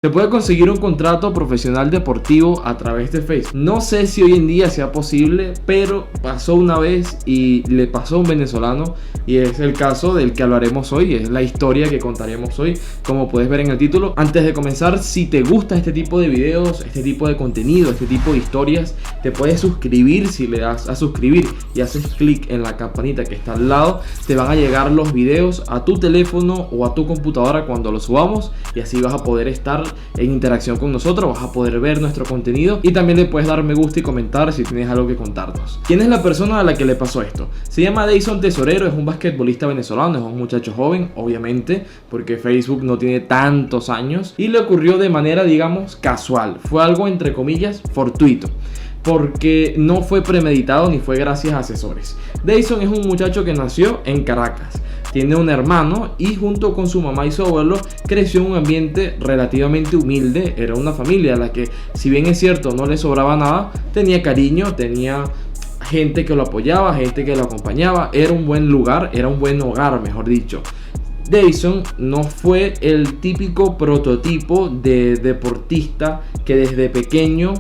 Se puede conseguir un contrato profesional deportivo a través de Facebook. No sé si hoy en día sea posible, pero pasó una vez y le pasó a un venezolano, y es el caso del que hablaremos hoy, es la historia que contaremos hoy, como puedes ver en el título. Antes de comenzar, si te gusta este tipo de videos, este tipo de contenido, este tipo de historias, te puedes suscribir. Si le das a suscribir y haces clic en la campanita que está al lado, te van a llegar los videos a tu teléfono o a tu computadora cuando los subamos, y así vas a poder estar en interacción con nosotros, vas a poder ver nuestro contenido y también le puedes dar me gusta y comentar si tienes algo que contarnos. ¿Quién es la persona a la que le pasó esto? Se llama Dayson Tesorero, es un basquetbolista venezolano, es un muchacho joven, obviamente, porque Facebook no tiene tantos años, y le ocurrió de manera, digamos, casual. Fue algo entre comillas fortuito, porque no fue premeditado ni fue gracias a asesores. Dayson es un muchacho que nació en Caracas, tiene un hermano y junto con su mamá y su abuelo creció en un ambiente relativamente humilde. Era una familia a la que, si bien es cierto no le sobraba nada, tenía cariño, tenía gente que lo apoyaba, gente que lo acompañaba. Era un buen lugar, era un buen hogar, mejor dicho. Dayson no fue el típico prototipo de deportista que desde pequeño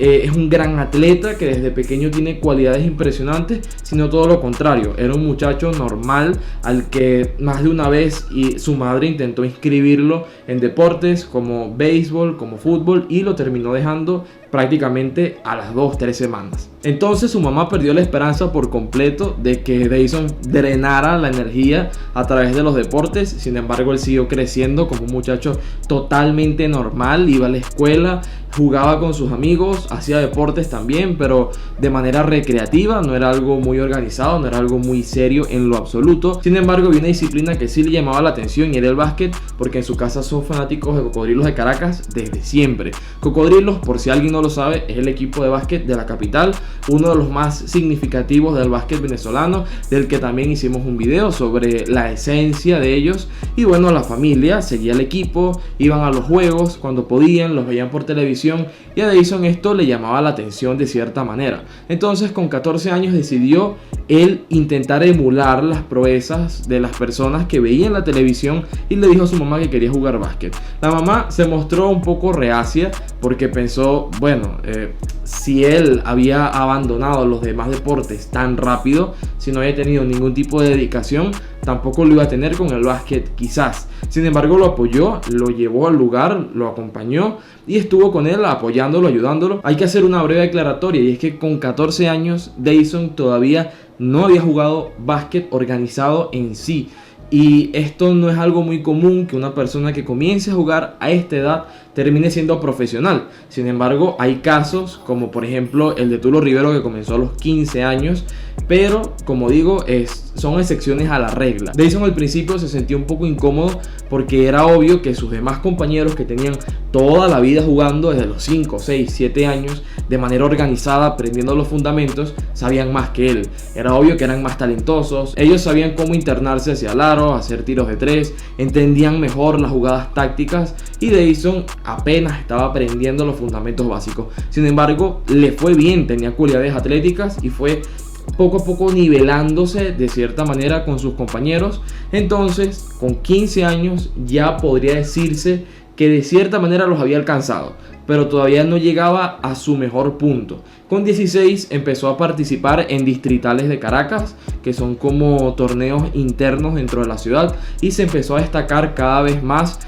es un gran atleta, que desde pequeño tiene cualidades impresionantes, sino todo lo contrario. Era un muchacho normal al que más de una vez su madre intentó inscribirlo en deportes como béisbol, como fútbol, y lo terminó dejando prácticamente a las 2-3 semanas. Entonces su mamá perdió la esperanza por completo de que Dayson drenara la energía a través de los deportes. Sin embargo, él siguió creciendo como un muchacho totalmente normal, iba a la escuela, jugaba con sus amigos, hacía deportes también, pero de manera recreativa, no era algo muy organizado, no era algo muy serio en lo absoluto. Sin embargo, había una disciplina que sí le llamaba la atención, y era el básquet, porque en su casa son fanáticos de Cocodrilos de Caracas desde siempre. Cocodrilos, por si alguien no lo sabe, es el equipo de básquet de la capital, uno de los más significativos del básquet venezolano, del que también hicimos un video sobre la esencia de ellos. Y bueno, la familia seguía el equipo, iban a los juegos cuando podían, los veían por televisión, y a Dayson esto le llamaba la atención de cierta manera. Entonces, con 14 años decidió él intentar emular las proezas de las personas que veía en la televisión, y le dijo a su mamá que quería jugar básquet. La mamá se mostró un poco reacia porque pensó, bueno, si él había abandonado los demás deportes tan rápido, si no había tenido ningún tipo de dedicación, tampoco lo iba a tener con el básquet quizás. Sin embargo, lo apoyó, lo llevó al lugar, lo acompañó y estuvo con él apoyándolo, ayudándolo. Hay que hacer una breve aclaratoria, y es que con 14 años Dayson todavía no había jugado básquet organizado en sí. Y esto no es algo muy común, que una persona que comience a jugar a esta edad termine siendo profesional. Sin embargo, hay casos como por ejemplo el de Tulo Rivero, que comenzó a los 15 años, pero como digo, son excepciones a la regla. Dayson al principio se sentía un poco incómodo porque era obvio que sus demás compañeros, que tenían toda la vida jugando desde los 5, 6, 7 años de manera organizada, aprendiendo los fundamentos, sabían más que él. Era obvio que eran más talentosos, ellos sabían cómo internarse hacia el aro, hacer tiros de 3, entendían mejor las jugadas tácticas, y Dayson apenas estaba aprendiendo los fundamentos básicos. Sin embargo, le fue bien, tenía cualidades atléticas y fue poco a poco nivelándose de cierta manera con sus compañeros. Entonces, con 15 años ya podría decirse que de cierta manera los había alcanzado, pero todavía no llegaba a su mejor punto. Con 16 empezó a participar en distritales de Caracas, que son como torneos internos dentro de la ciudad, y se empezó a destacar cada vez más.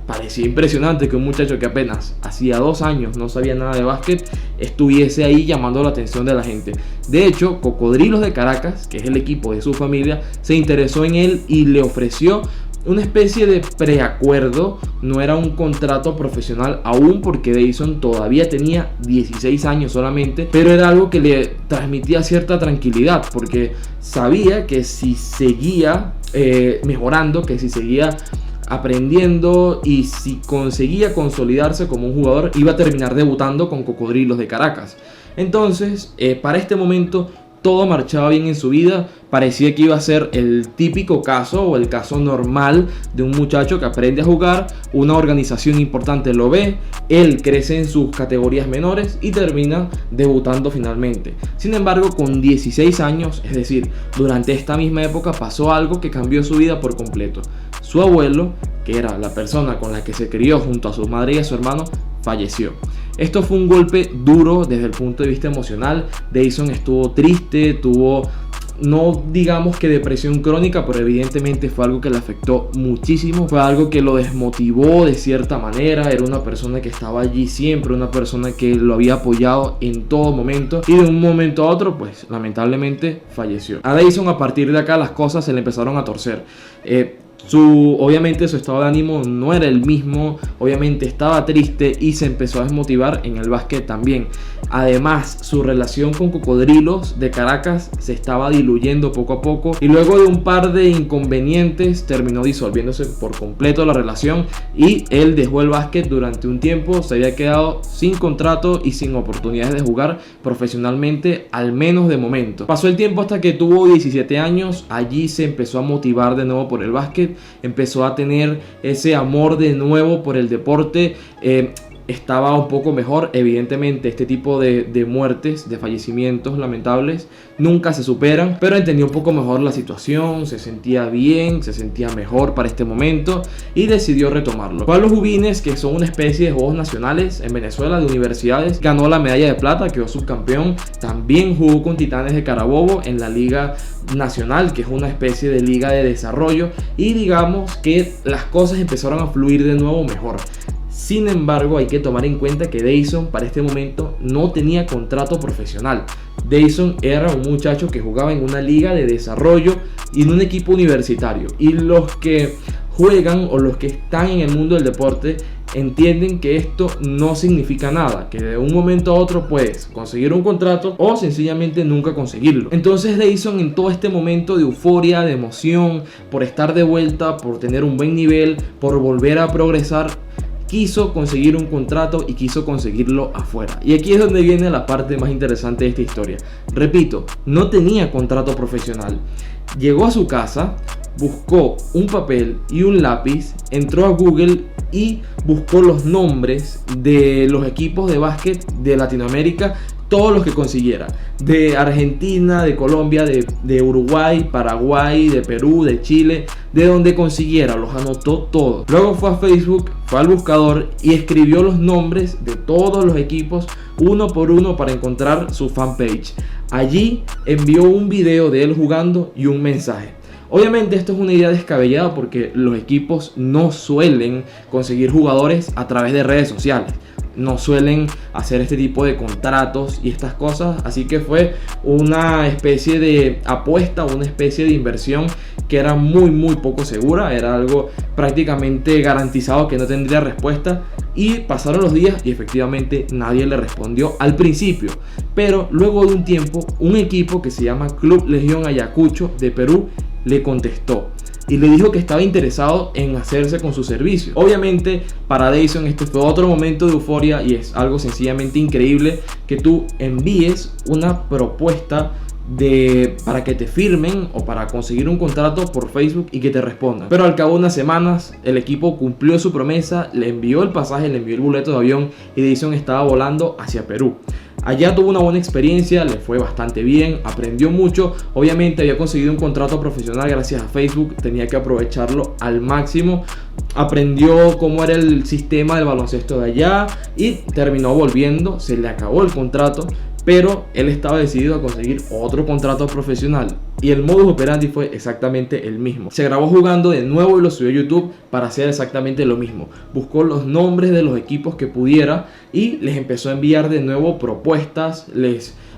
Parecía impresionante que un muchacho que apenas hacía 2 años no sabía nada de básquet estuviese ahí llamando la atención de la gente. De hecho, Cocodrilos de Caracas, que es el equipo de su familia, se interesó en él y le ofreció una especie de preacuerdo. No era un contrato profesional aún, porque Dayson todavía tenía 16 años solamente, pero era algo que le transmitía cierta tranquilidad, porque sabía que si seguía mejorando, que si seguía aprendiendo y si conseguía consolidarse como un jugador, iba a terminar debutando con Cocodrilos de Caracas. Entonces, para este momento, todo marchaba bien en su vida, parecía que iba a ser el típico caso o el caso normal de un muchacho que aprende a jugar, una organización importante lo ve, él crece en sus categorías menores y termina debutando finalmente. Sin embargo, con 16 años, es decir, durante esta misma época, pasó algo que cambió su vida por completo. Su abuelo, que era la persona con la que se crió junto a su madre y a su hermano, falleció. Esto fue un golpe duro desde el punto de vista emocional. Dayson estuvo triste, tuvo, no digamos que depresión crónica, pero evidentemente fue algo que le afectó muchísimo, fue algo que lo desmotivó de cierta manera. Era una persona que estaba allí siempre, una persona que lo había apoyado en todo momento, y de un momento a otro pues lamentablemente falleció. A Dayson, a partir de acá, las cosas se le empezaron a torcer. Obviamente su estado de ánimo no era el mismo, obviamente estaba triste y se empezó a desmotivar en el básquet también. Además, su relación con Cocodrilos de Caracas se estaba diluyendo poco a poco, y luego de un par de inconvenientes terminó disolviéndose por completo la relación y él dejó el básquet durante un tiempo. Se había quedado sin contrato y sin oportunidades de jugar profesionalmente, al menos de momento. Pasó el tiempo hasta que tuvo 17 años, allí se empezó a motivar de nuevo por el básquet, empezó a tener ese amor de nuevo por el deporte. Estaba un poco mejor. Evidentemente este tipo de muertes, de fallecimientos lamentables, nunca se superan, pero entendía un poco mejor la situación, se sentía bien, se sentía mejor para este momento y decidió retomarlo. Fue a los Juvines, que son una especie de juegos nacionales en Venezuela de universidades, ganó la medalla de plata, quedó subcampeón. También jugó con Titanes de Carabobo en la Liga Nacional, que es una especie de liga de desarrollo, y digamos que las cosas empezaron a fluir de nuevo mejor. Sin embargo, hay que tomar en cuenta que Dayson para este momento no tenía contrato profesional. Dayson era un muchacho que jugaba en una liga de desarrollo y en un equipo universitario, y los que juegan o los que están en el mundo del deporte entienden que esto no significa nada, que de un momento a otro puedes conseguir un contrato o sencillamente nunca conseguirlo. Entonces Dayson, en todo este momento de euforia, de emoción, por estar de vuelta, por tener un buen nivel, por volver a progresar, quiso conseguir un contrato y quiso conseguirlo afuera. Y aquí es donde viene la parte más interesante de esta historia. Repito, no tenía contrato profesional. Llegó a su casa, buscó un papel y un lápiz, entró a Google y buscó los nombres de los equipos de básquet de Latinoamérica, todos los que consiguiera, de Argentina, de Colombia, de Uruguay, Paraguay, de Perú, de Chile, de donde consiguiera, los anotó todos. Luego fue a Facebook, fue al buscador y escribió los nombres de todos los equipos uno por uno para encontrar su fanpage. Allí envió un video de él jugando y un mensaje. Obviamente esto es una idea descabellada porque los equipos no suelen conseguir jugadores a través de redes sociales, no suelen hacer este tipo de contratos y estas cosas, así que fue una especie de apuesta, una especie de inversión que era muy poco segura, era algo prácticamente garantizado que no tendría respuesta. Y pasaron los días y efectivamente nadie le respondió al principio, pero luego de un tiempo un equipo que se llama Club Legión Ayacucho de Perú le contestó y le dijo que estaba interesado en hacerse con su servicio. Obviamente para Dayson este fue otro momento de euforia y es algo sencillamente increíble que tú envíes una propuesta para que te firmen o para conseguir un contrato por Facebook y que te respondan. Pero al cabo de unas semanas el equipo cumplió su promesa, le envió el pasaje, le envió el boleto de avión y Dayson estaba volando hacia Perú. Allá tuvo una buena experiencia, le fue bastante bien, aprendió mucho. Obviamente había conseguido un contrato profesional gracias a Facebook, tenía que aprovecharlo al máximo. Aprendió cómo era el sistema del baloncesto de allá y terminó volviendo, se le acabó el contrato, pero él estaba decidido a conseguir otro contrato profesional y el modus operandi fue exactamente el mismo. Se grabó jugando de nuevo y lo subió a YouTube para hacer exactamente lo mismo. Buscó los nombres de los equipos que pudiera y les empezó a enviar de nuevo propuestas.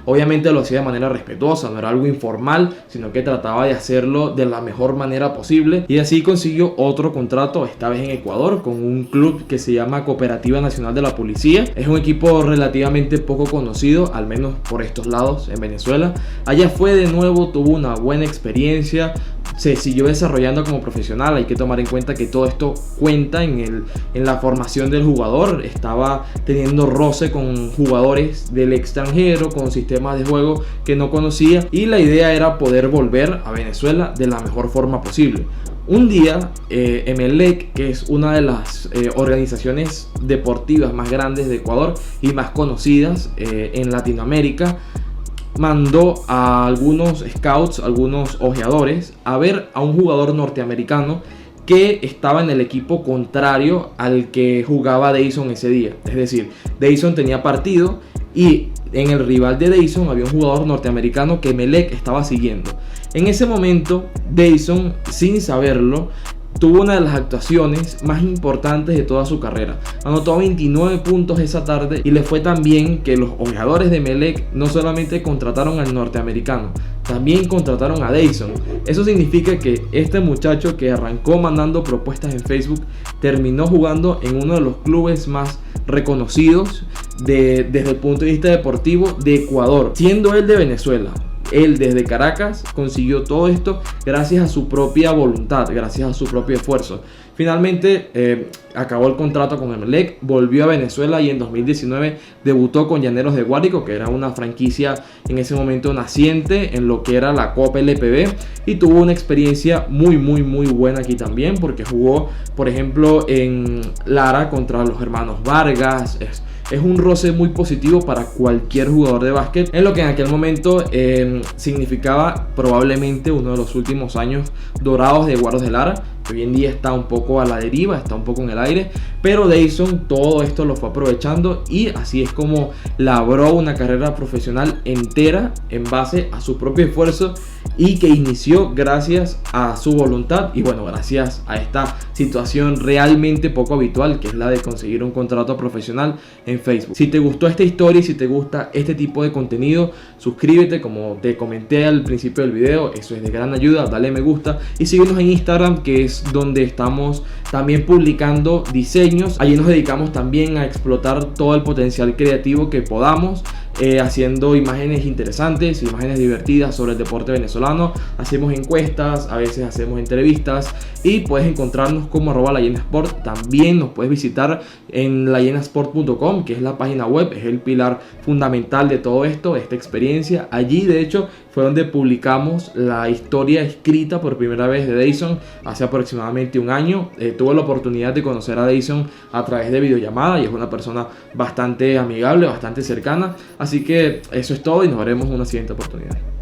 Obviamente lo hacía de manera respetuosa, no era algo informal, sino que trataba de hacerlo de la mejor manera posible. Y así consiguió otro contrato, esta vez en Ecuador, con un club que se llama Cooperativa Nacional de la Policía. Es un equipo relativamente poco conocido, al menos por estos lados en Venezuela. Allá fue de nuevo, tuvo una buena experiencia, se siguió desarrollando como profesional. Hay que tomar en cuenta que todo esto cuenta en la formación del jugador. Estaba teniendo roce con jugadores del extranjero, con sistemas de juego que no conocía, y la idea era poder volver a Venezuela de la mejor forma posible. Un día, Emelec, que es una de las organizaciones deportivas más grandes de Ecuador y más conocidas en Latinoamérica, mandó a algunos scouts, algunos ojeadores, a ver a un jugador norteamericano que estaba en el equipo contrario al que jugaba Deison ese día. Es decir, Deison tenía partido y en el rival de Deison había un jugador norteamericano que Emelec estaba siguiendo. En ese momento, Deison, sin saberlo, tuvo una de las actuaciones más importantes de toda su carrera. Anotó 29 puntos esa tarde y le fue tan bien que los ojeadores de Emelec no solamente contrataron al norteamericano, también contrataron a Deison. Eso significa que este muchacho, que arrancó mandando propuestas en Facebook, terminó jugando en uno de los clubes más reconocidos desde el punto de vista deportivo de Ecuador, siendo él de Venezuela. Él desde Caracas consiguió todo esto gracias a su propia voluntad, gracias a su propio esfuerzo. Finalmente acabó el contrato con Emelec, volvió a Venezuela y en 2019 debutó con Llaneros de Guárico, que era una franquicia en ese momento naciente en lo que era la Copa LPB, y tuvo una experiencia muy buena aquí también, porque jugó, por ejemplo, en Lara contra los hermanos Vargas. Es un roce muy positivo para cualquier jugador de básquet, en lo que en aquel momento significaba probablemente uno de los últimos años dorados de Guaros de Lara, que hoy en día está un poco a la deriva, está un poco en el aire, pero Deison todo esto lo fue aprovechando y así es como labró una carrera profesional entera en base a su propio esfuerzo, y que inició gracias a su voluntad y bueno, gracias a esta situación realmente poco habitual, que es la de conseguir un contrato profesional en Facebook. Si te gustó esta historia y si te gusta este tipo de contenido, suscríbete, como te comenté al principio del video, eso es de gran ayuda. Dale me gusta y síguenos en Instagram, que es donde estamos también publicando diseños. Allí nos dedicamos también a explotar todo el potencial creativo que podamos, haciendo imágenes interesantes, imágenes divertidas sobre el deporte venezolano. Hacemos encuestas, a veces hacemos entrevistas, y puedes encontrarnos como @layenasport. También nos puedes visitar en layenasport.com, que es la página web, es el pilar fundamental de todo esto, de esta experiencia. Allí de hecho fue donde publicamos la historia escrita por primera vez de Deison hace aproximadamente un año. Tuve la oportunidad de conocer a Deison a través de videollamada y es una persona bastante amigable, bastante cercana. Así que eso es todo y nos veremos en una siguiente oportunidad.